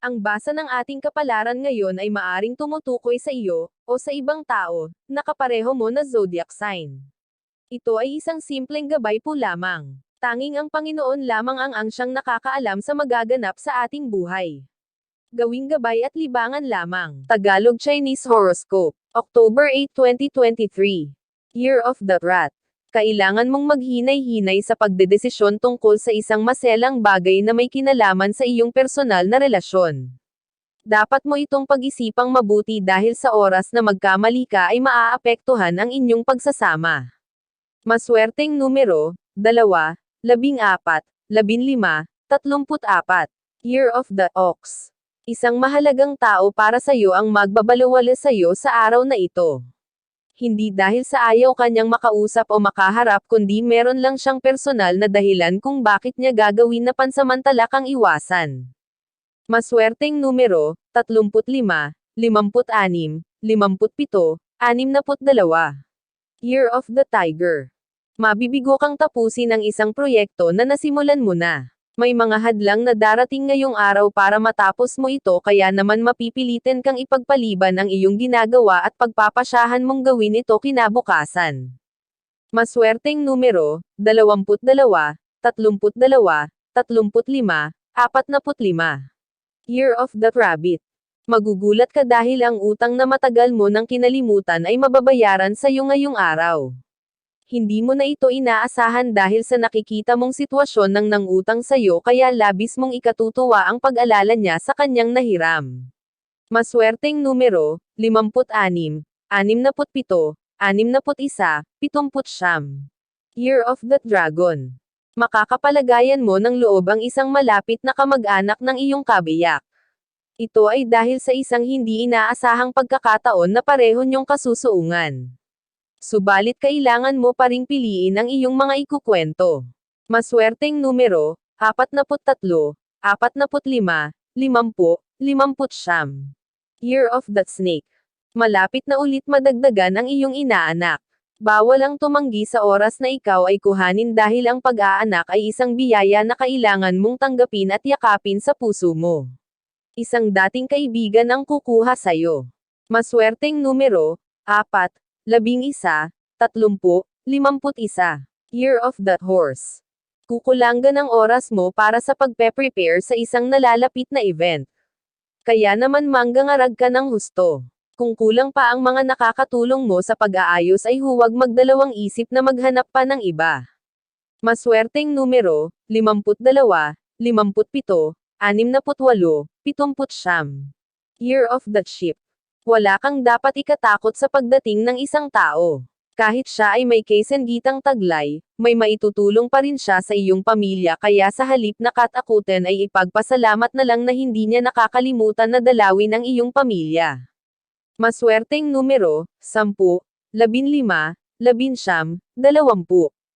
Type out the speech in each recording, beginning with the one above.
Ang basa ng ating kapalaran ngayon ay maaring tumutukoy sa iyo, o sa ibang tao, na kapareho mo na zodiac sign. Ito ay isang simpleng gabay po lamang. Tanging ang Panginoon lamang ang siyang nakakaalam sa magaganap sa ating buhay. Gawing gabay at libangan lamang. Tagalog Chinese Horoscope. October 8, 2023. Year of the Rat. Kailangan mong maghinay-hinay sa pagdedesisyon tungkol sa isang maselang bagay na may kinalaman sa iyong personal na relasyon. Dapat mo itong pag-isipang mabuti dahil sa oras na magkamali ka ay maaapektuhan ang inyong pagsasama. Maswerteng numero, 2, 14, 15, 34. Year of the Ox. Isang mahalagang tao para sa iyo ang magbabalewala sa iyo sa araw na ito. Hindi dahil sa ayaw kanyang makausap o makaharap kundi meron lang siyang personal na dahilan kung bakit niya gagawin na pansamantala kang iwasan. Maswerteng numero, 35, 56, 57, 62. Year of the Tiger. Mabibigo kang tapusin ang isang proyekto na nasimulan mo na. May mga hadlang na darating ngayong araw para matapos mo ito kaya naman mapipilitin kang ipagpaliban ang iyong ginagawa at pagpapasyahan mong gawin ito kinabukasan. Maswerteng numero, 22, 32, 35, 45. Year of the Rabbit. Magugulat ka dahil ang utang na matagal mo nang kinalimutan ay mababayaran sa iyo ngayong araw. Hindi mo na ito inaasahan dahil sa nakikita mong sitwasyon ng nangutang sa'yo kaya labis mong ikatutuwa ang pag-alala niya sa kanyang nahiram. Maswerteng numero, 56, 67, 61, 70. Year of the Dragon. Makakapalagayan mo ng loob ang isang malapit na kamag-anak ng iyong kabiyak. Ito ay dahil sa isang hindi inaasahang pagkakataon na pareho niyong kasusuungan. Subalit kailangan mo pa ring piliin ang iyong mga ikukwento. Maswerteng numero, 43, 45, 50, 50. Year of the Snake. Malapit na ulit madagdagan ang iyong inaanak. Bawal ang tumanggi sa oras na ikaw ay kuhanin dahil ang pag-aanak ay isang biyaya na kailangan mong tanggapin at yakapin sa puso mo. Isang dating kaibigan ang kukuha sa'yo. Maswerteng numero, 4, 11, 30, 51. Year of the Horse. Kukulangan ang oras mo para sa pagpe-prepare sa isang nalalapit na event. Kaya naman manggangarag ka ng husto. Kung kulang pa ang mga nakakatulong mo sa pag-aayos ay huwag magdalawang isip na maghanap pa ng iba. Maswerteng numero, 52, 57, 68, 70. Year of the Sheep. Wala kang dapat ikatakot sa pagdating ng isang tao. Kahit siya ay may kasenggitang taglay, may maitutulong pa rin siya sa iyong pamilya kaya sa halip na katakutin ay ipagpasalamat na lang na hindi niya nakakalimutan na dalawin ang iyong pamilya. Maswerteng numero, 10, 15, 19, 20.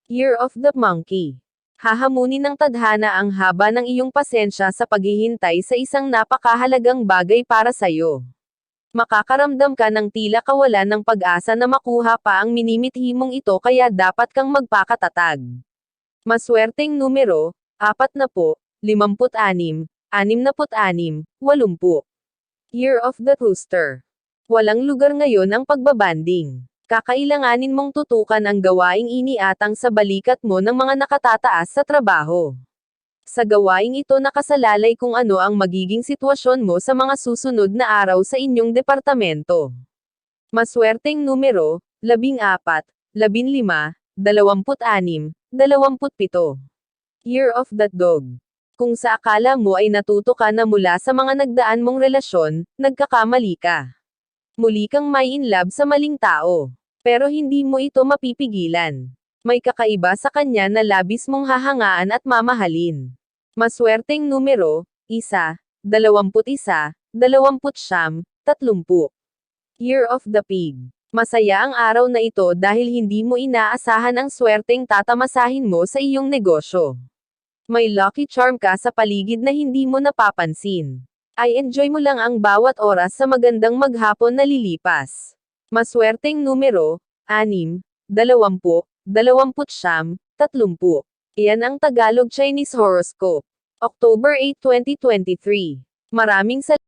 Year of the Monkey. Hahamunin ng tadhana ang haba ng iyong pasensya sa paghihintay sa isang napakahalagang bagay para sa'yo. Makakaramdam ka ng tila kawalan ng pag-asa na makuha pa ang minimithi mong ito kaya dapat kang magpakatatag. Maswerteng numero, 40, 56, 66, 80. Year of the Rooster. Walang lugar ngayon ang pagbabanding. Kakailanganin mong tutukan ang gawaing iniatang sa balikat mo ng mga nakatataas sa trabaho. Sa gawaing ito nakasalalay kung ano ang magiging sitwasyon mo sa mga susunod na araw sa inyong departamento. Maswerteng numero, 14, 15, 26, 27. Year of the Dog. Kung sa akala mo ay natuto ka na mula sa mga nagdaan mong relasyon, nagkakamali ka. Muli kang may in love sa maling tao. Pero hindi mo ito mapipigilan. May kakaiba sa kanya na labis mong hahangaan at mamahalin. Maswerteng numero, 1, 21, 29, 30. Year of the Pig. Masaya ang araw na ito dahil hindi mo inaasahan ang swerteng tatamasahin mo sa iyong negosyo. May lucky charm ka sa paligid na hindi mo napapansin. Ay enjoy mo lang ang bawat oras sa magandang maghapon na lilipas. Maswerteng numero, 6, 20, 29, 30. Iyan ang Tagalog Chinese Horoscope. October 8, 2023. Maraming salamat.